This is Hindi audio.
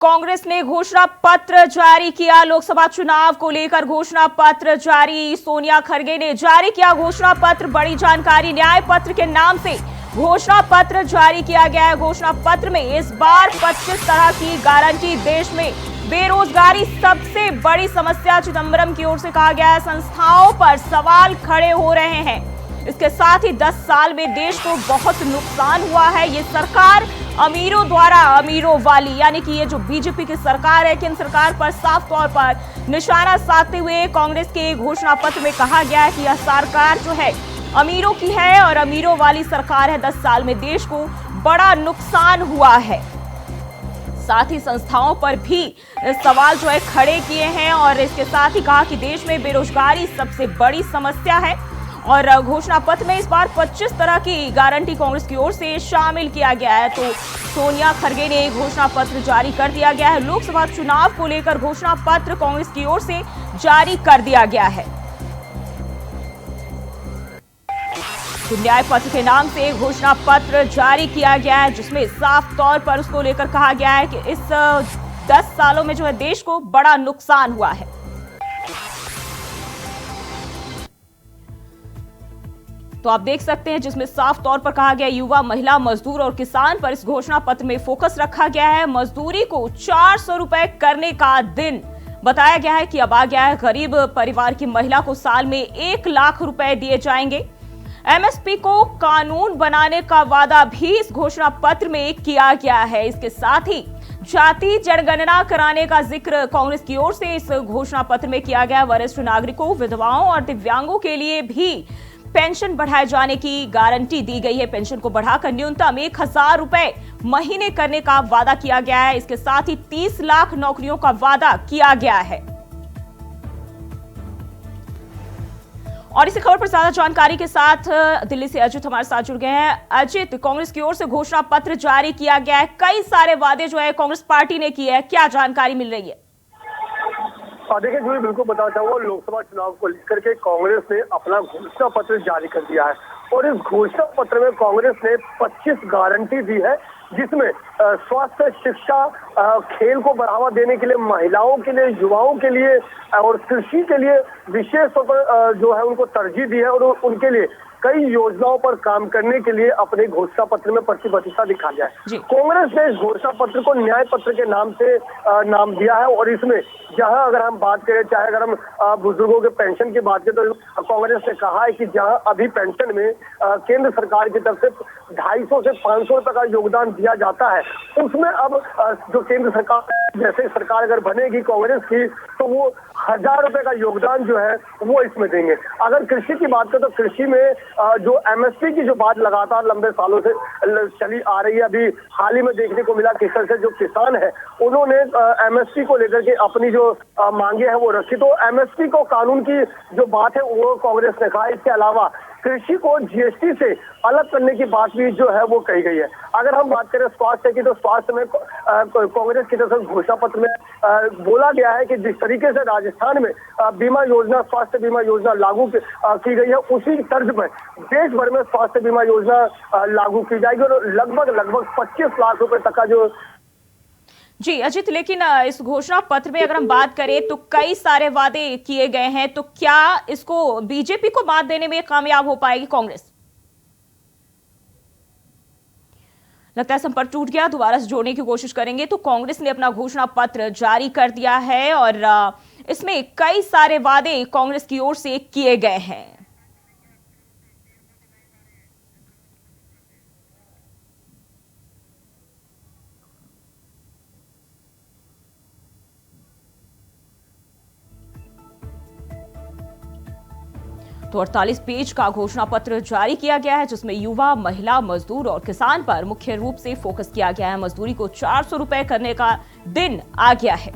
कांग्रेस ने घोषणा पत्र जारी किया। लोकसभा चुनाव को लेकर घोषणा पत्र जारी। सोनिया खरगे ने जारी किया घोषणा पत्र। बड़ी जानकारी, न्याय पत्र के नाम से घोषणा पत्र जारी किया गया है। घोषणा पत्र में इस बार 25 तरह की गारंटी। देश में बेरोजगारी सबसे बड़ी समस्या, चिदंबरम की ओर से कहा गया है। संस्थाओं पर सवाल खड़े हो रहे हैं। इसके साथ ही 10 साल में देश को बहुत नुकसान हुआ है। ये सरकार अमीरों द्वारा अमीरों वाली, यानी कि ये जो बीजेपी की सरकार है, केंद्र सरकार पर साफ तौर पर निशाना साधते हुए कांग्रेस के घोषणा पत्र में कहा गया है कि यह सरकार जो है अमीरों की है और अमीरों वाली सरकार है। 10 साल में देश को बड़ा नुकसान हुआ है। साथ ही संस्थाओं पर भी सवाल जो है खड़े किए हैं और इसके साथ ही कहा कि देश में बेरोजगारी सबसे बड़ी समस्या है। और घोषणा पत्र में इस बार 25 तरह की गारंटी कांग्रेस की ओर से शामिल किया गया है। तो सोनिया खरगे ने घोषणा पत्र जारी कर दिया गया है। लोकसभा चुनाव को लेकर घोषणा पत्र कांग्रेस की ओर से जारी कर दिया गया है। तो न्याय पत्र के नाम से घोषणा पत्र जारी किया गया है, जिसमें साफ तौर पर उसको लेकर कहा गया है कि इस 10 सालों में जो है देश को बड़ा नुकसान हुआ है। तो आप देख सकते हैं जिसमें साफ तौर पर कहा गया युवा, महिला, मजदूर और किसान पर इस घोषणा पत्र में फोकस रखा गया है। मजदूरी को 400 रुपए करने का दिन बताया गया है कि अब आ गया है। गरीब परिवार की महिला को साल में 1 लाख रुपए दिए जाएंगे। एमएसपी को कानून बनाने का वादा भी इस घोषणा पत्र में किया गया है। इसके साथ ही जाति जनगणना कराने का जिक्र कांग्रेस की ओर से इस घोषणा पत्र में किया गया। वरिष्ठ नागरिकों, विधवाओं और दिव्यांगों के लिए भी पेंशन बढ़ाए जाने की गारंटी दी गई है। पेंशन को बढ़ाकर न्यूनतम 1000 रुपए महीने करने का वादा किया गया है। इसके साथ ही 30 लाख नौकरियों का वादा किया गया है। और इसी खबर पर ज्यादा जानकारी के साथ दिल्ली से अजित हमारे साथ जुड़ गए हैं। अजित, कांग्रेस की ओर से घोषणा पत्र जारी किया गया है, कई सारे वादे जो है कांग्रेस पार्टी ने किए हैं, क्या जानकारी मिल रही है? देखिए जी, बिल्कुल बताना चाहूंगा, लोकसभा चुनाव को लेकर के कांग्रेस ने अपना घोषणा पत्र जारी कर दिया है और इस घोषणा पत्र में कांग्रेस ने 25 गारंटी दी है, जिसमें स्वास्थ्य, शिक्षा, खेल को बढ़ावा देने के लिए, महिलाओं के लिए, युवाओं के लिए और कृषि के लिए विशेष तौर पर जो है उनको तरजीह दी है और उनके लिए कई योजनाओं पर काम करने के लिए अपने घोषणा पत्र में प्रतिबद्धता दिखा गया है। कांग्रेस ने इस घोषणा पत्र को न्याय पत्र के नाम से नाम दिया है और इसमें जहां अगर हम बात करें, चाहे अगर हम बुजुर्गों के पेंशन की बात करें, तो कांग्रेस ने कहा है कि जहां अभी पेंशन में केंद्र सरकार की तरफ से 250 से 500 रुपए का योगदान दिया जाता है, उसमें अब जो केंद्र सरकार, जैसे सरकार अगर बनेगी कांग्रेस की, तो वो 1000 रुपए का योगदान जो है वो इसमें देंगे। अगर कृषि की बात करें तो कृषि में जो एमएसपी की जो बात लगातार लंबे सालों से चली आ रही है, अभी हाल ही में देखने को मिला किसान से जो किसान है उन्होंने एमएसपी को लेकर के अपनी जो मांगे हैं वो रखी। तो एमएसपी को कानून की जो बात है वो कांग्रेस ने कहा। इसके अलावा कृषि को जीएसटी से अलग करने की बात भी जो है वो कही गई है। अगर हम बात करें स्वास्थ्य की, तो स्वास्थ्य में कांग्रेस की तरफ से घोषणा पत्र में बोला गया है कि जिस तरीके से राजस्थान में बीमा योजना, स्वास्थ्य बीमा योजना लागू की गई है, उसी तर्ज पर देश भर में स्वास्थ्य बीमा योजना लागू की जाएगी और लगभग 25 लाख रुपए तक का जो। जी अजित, लेकिन इस घोषणा पत्र में अगर हम बात करें तो कई सारे वादे किए गए हैं, तो क्या इसको बीजेपी को मात देने में कामयाब हो पाएगी कांग्रेस? लगता है संपर्क टूट गया, दोबारा से जोड़ने की कोशिश करेंगे। तो कांग्रेस ने अपना घोषणा पत्र जारी कर दिया है और इसमें कई सारे वादे कांग्रेस की ओर से किए गए हैं। तो 48 पेज का घोषणा पत्र जारी किया गया है, जिसमें युवा, महिला, मजदूर और किसान पर मुख्य रूप से फोकस किया गया है। मजदूरी को 400 रुपए करने का दिन आ गया है।